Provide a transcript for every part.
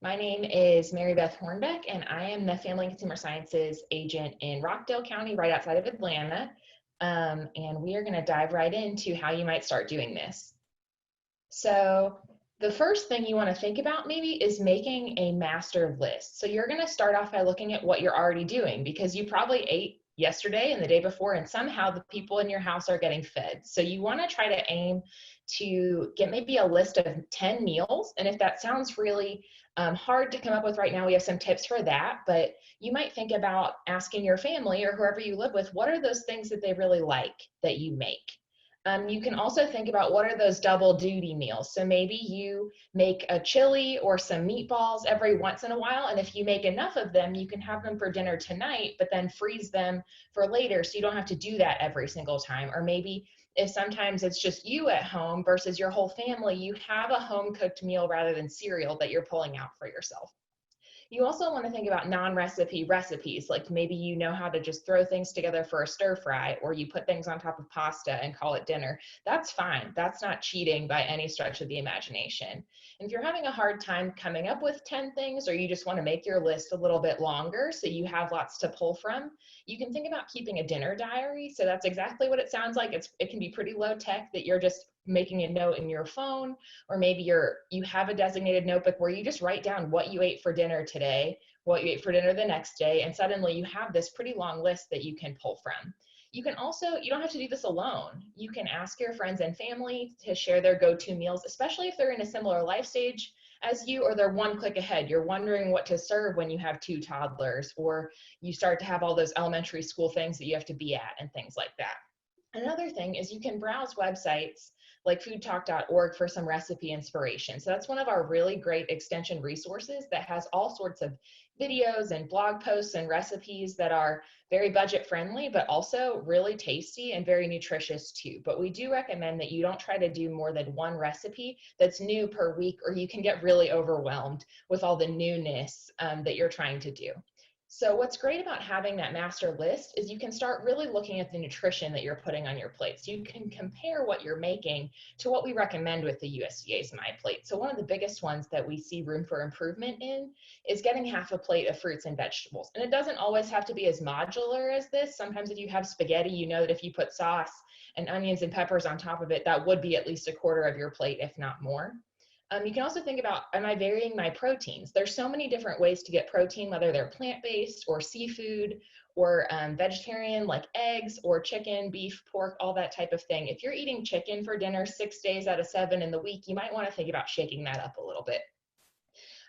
My name is MaryBeth Hornbeck, and I am the Family and Consumer Sciences agent in Rockdale County, right outside of Atlanta. And we are going to dive right into how you might start doing this. So, the first thing you want to think about maybe is making a master list. So, you're going to start off by looking at what you're already doing because you probably ate yesterday and the day before, and somehow the people in your house are getting fed. So, you want to try to aim to get maybe a list of 10 meals. And if that sounds really hard to come up with right now, we have some tips for that. But you might think about asking your family or whoever you live with, what are those things that they really like that you make? You can also think about what are those double duty meals. So maybe you make a chili or some meatballs every once in a while. And if you make enough of them, you can have them for dinner tonight, but then freeze them for later. So you don't have to do that every single time. Or maybe if sometimes it's just you at home versus your whole family, you have a home cooked meal rather than cereal that you're pulling out for yourself. You also want to think about non-recipe recipes, like maybe you know how to just throw things together for a stir fry, or you put things on top of pasta and call it dinner. That's fine. That's not cheating by any stretch of the imagination. And if you're having a hard time coming up with 10 things, or you just want to make your list a little bit longer so you have lots to pull from, you can think about keeping a dinner diary. So that's exactly what it sounds like. It can be pretty low tech that you're just making a note in your phone, or maybe you have a designated notebook where you just write down what you ate for dinner today, what you ate for dinner the next day, and suddenly you have this pretty long list that you can pull from. You can also, you don't have to do this alone. You can ask your friends and family to share their go-to meals, especially if they're in a similar life stage as you, or they're one click ahead. You're wondering what to serve when you have two toddlers, or you start to have all those elementary school things that you have to be at and things like that. Another thing is you can browse websites like foodtalk.org for some recipe inspiration. So that's one of our really great extension resources that has all sorts of videos and blog posts and recipes that are very budget friendly, but also really tasty and very nutritious too. But we do recommend that you don't try to do more than one recipe that's new per week, or you can get really overwhelmed with all the newness that you're trying to do. So what's great about having that master list is you can start really looking at the nutrition that you're putting on your plate. So you can compare what you're making to what we recommend with the USDA's My Plate. So one of the biggest ones that we see room for improvement in is getting half a plate of fruits and vegetables. And it doesn't always have to be as modular as this. Sometimes if you have spaghetti, you know that if you put sauce and onions and peppers on top of it, that would be at least a quarter of your plate, if not more. You can also think about, am I varying my proteins? There's so many different ways to get protein, whether they're plant-based or seafood or vegetarian, like eggs or chicken, beef, pork, all that type of thing. If you're eating chicken for dinner 6 days out of 7 in the week, you might want to think about shaking that up a little bit.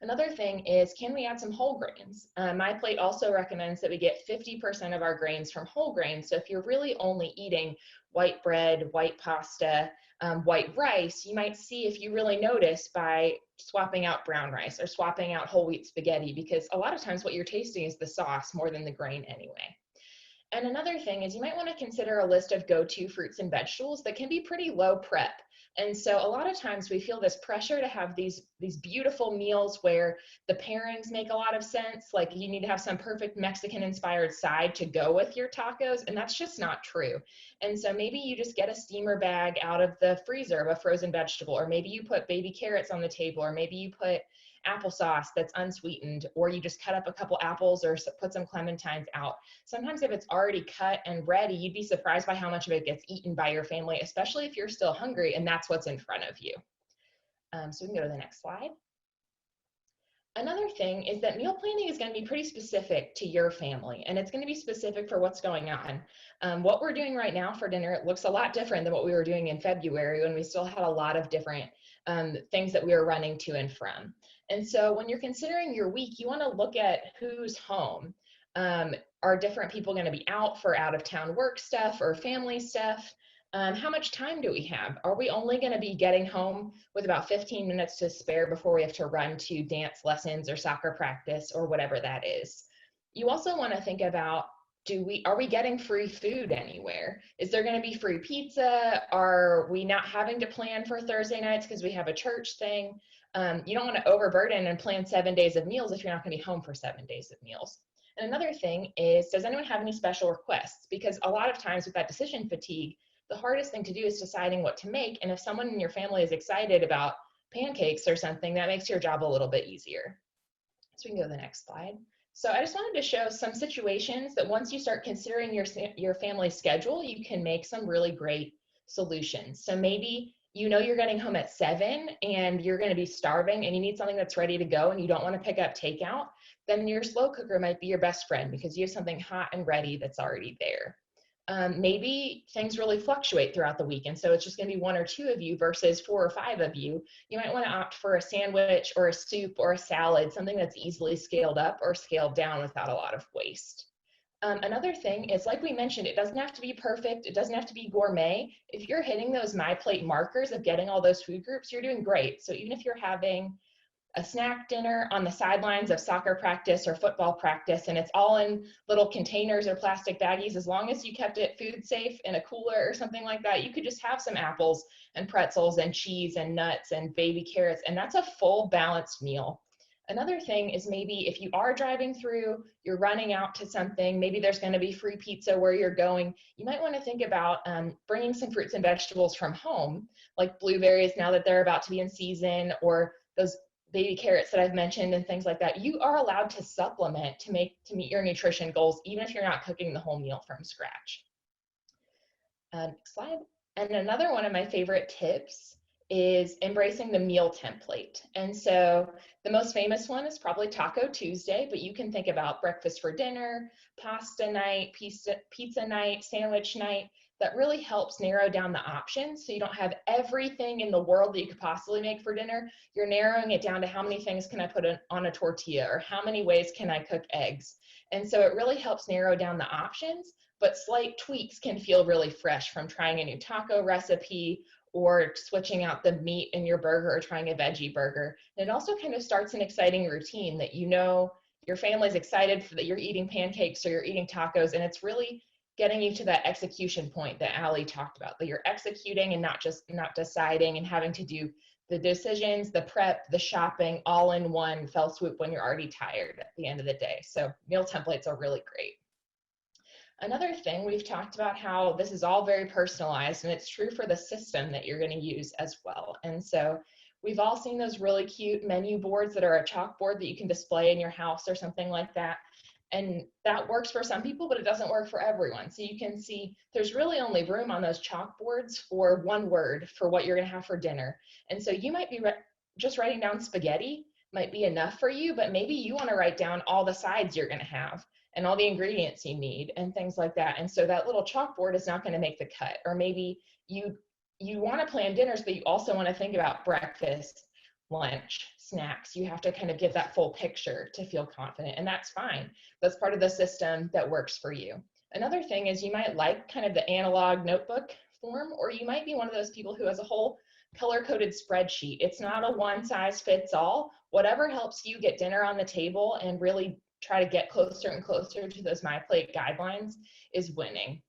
Another thing is, can we add some whole grains? My Plate also recommends that we get 50% of our grains from whole grains. So if you're really only eating white bread, white pasta, white rice, you might see if you really notice by swapping out brown rice or swapping out whole wheat spaghetti, because a lot of times what you're tasting is the sauce more than the grain anyway. And another thing is you might want to consider a list of go-to fruits and vegetables that can be pretty low prep. And so a lot of times we feel this pressure to have these beautiful meals where the pairings make a lot of sense. Like you need to have some perfect Mexican inspired side to go with your tacos, and that's just not true. And so maybe you just get a steamer bag out of the freezer of a frozen vegetable, or maybe you put baby carrots on the table, or maybe you put applesauce that's unsweetened, or you just cut up a couple apples or put some clementines out. Sometimes if it's already cut and ready, you'd be surprised by how much of it gets eaten by your family, especially if you're still hungry and that's what's in front of you. So we can go to the next slide. Another thing is that meal planning is going to be pretty specific to your family, and it's going to be specific for what's going on. What we're doing right now for dinner, it looks a lot different than what we were doing in February when we still had a lot of different things that we were running to and from. And so when you're considering your week, you want to look at who's home. Are different people going to be out for out of town work stuff or family stuff? How much time do we have? Are we only going to be getting home with about 15 minutes to spare before we have to run to dance lessons or soccer practice or whatever that is? You also want to think about, are we getting free food anywhere? Is there going to be free pizza? Are we not having to plan for Thursday nights because we have a church thing? You don't want to overburden and plan 7 days of meals if you're not going to be home for 7 days of meals. And another thing is, does anyone have any special requests? Because a lot of times with that decision fatigue, the hardest thing to do is deciding what to make. And if someone in your family is excited about pancakes or something, that makes your job a little bit easier. So we can go to the next slide. So I just wanted to show some situations that once you start considering your family schedule, you can make some really great solutions. So maybe you know you're getting home at 7 and you're going to be starving and you need something that's ready to go and you don't want to pick up takeout, then your slow cooker might be your best friend because you have something hot and ready that's already there. Maybe things really fluctuate throughout the week, and so it's just going to be 1 or 2 of you versus 4 or 5 of you. You might want to opt for a sandwich or a soup or a salad, something that's easily scaled up or scaled down without a lot of waste. Another thing is, like we mentioned, it doesn't have to be perfect. It doesn't have to be gourmet. If you're hitting those My Plate markers of getting all those food groups, you're doing great. So even if you're having a snack dinner on the sidelines of soccer practice or football practice, and it's all in little containers or plastic baggies, as long as you kept it food safe in a cooler or something like that, you could just have some apples and pretzels and cheese and nuts and baby carrots, and that's a full balanced meal. Another thing is, maybe if you are driving through, you're running out to something, maybe there's going to be free pizza where you're going, you might want to think about bringing some fruits and vegetables from home, like blueberries now that they're about to be in season, or those baby carrots that I've mentioned and things like that. You are allowed to supplement to meet your nutrition goals, even if you're not cooking the whole meal from scratch. Next slide. And another one of my favorite tips is embracing the meal template. And so the most famous one is probably Taco Tuesday, but you can think about breakfast for dinner, pasta night, pizza night, sandwich night. That really helps narrow down the options, so you don't have everything in the world that you could possibly make for dinner. You're narrowing it down to how many things can I put on a tortilla, or how many ways can I cook eggs. And so it really helps narrow down the options, but slight tweaks can feel really fresh, from trying a new taco recipe or switching out the meat in your burger or trying a veggie burger. And it also kind of starts an exciting routine that you know your family's excited for, that you're eating pancakes or you're eating tacos, and it's really getting you to that execution point that Allie talked about, that you're executing and not deciding and having to do the decisions, the prep, the shopping, all in one fell swoop when you're already tired at the end of the day. So meal templates are really great. Another thing, we've talked about how this is all very personalized, and it's true for the system that you're going to use as well. And so we've all seen those really cute menu boards that are a chalkboard that you can display in your house or something like that. And that works for some people, but it doesn't work for everyone. So you can see there's really only room on those chalkboards for one word for what you're going to have for dinner. And so you might be just writing down spaghetti might be enough for you, but maybe you want to write down all the sides you're going to have and all the ingredients you need and things like that. And so that little chalkboard is not going to make the cut. Or maybe you want to plan dinners, but you also want to think about breakfast, lunch, snacks. You have to kind of give that full picture to feel confident, and that's fine. That's part of the system that works for you. Another thing is, you might like kind of the analog notebook form, or you might be one of those people who has a whole color-coded spreadsheet. It's not a one-size-fits-all. Whatever helps you get dinner on the table and really try to get closer and closer to those My Plate guidelines is winning.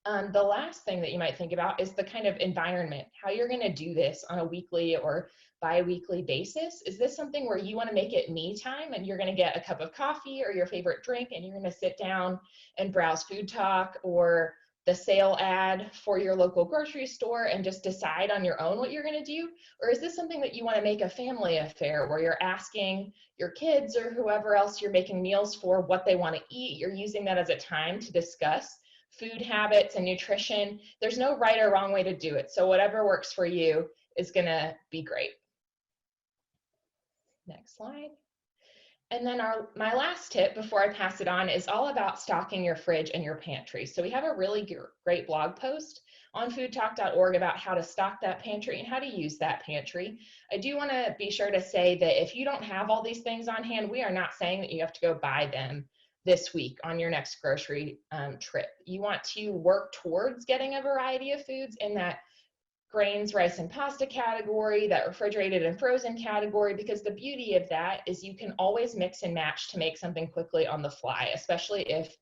The last thing that you might think about is the kind of environment, how you're going to do this on a weekly or bi-weekly basis. Is this something where you want to make it me time and you're going to get a cup of coffee or your favorite drink and you're going to sit down and browse Food Talk or the sale ad for your local grocery store and just decide on your own what you're going to do? Or is this something that you want to make a family affair where you're asking your kids or whoever else you're making meals for what they want to eat? You're using that as a time to discuss food habits and nutrition. There's no right or wrong way to do it. So whatever works for you is going to be great. Next slide. And then my last tip before I pass it on is all about stocking your fridge and your pantry. So we have a really great blog post on foodtalk.org about how to stock that pantry and how to use that pantry. I do want to be sure to say that if you don't have all these things on hand, we are not saying that you have to go buy them this week on your next grocery trip. You want to work towards getting a variety of foods in that grains, rice, and pasta category, that refrigerated and frozen category, because the beauty of that is you can always mix and match to make something quickly on the fly, especially if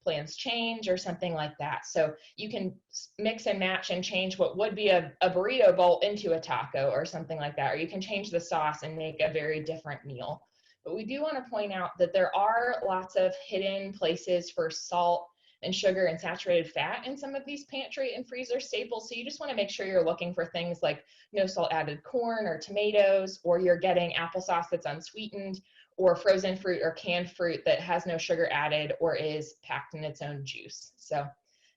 plans change or something like that. So you can mix and match and change what would be a burrito bowl into a taco or something like that, or you can change the sauce and make a very different meal. But we do want to point out that there are lots of hidden places for salt and sugar and saturated fat in some of these pantry and freezer staples. So you just want to make sure you're looking for things like no salt added corn or tomatoes, or you're getting applesauce that's unsweetened, or frozen fruit or canned fruit that has no sugar added or is packed in its own juice. So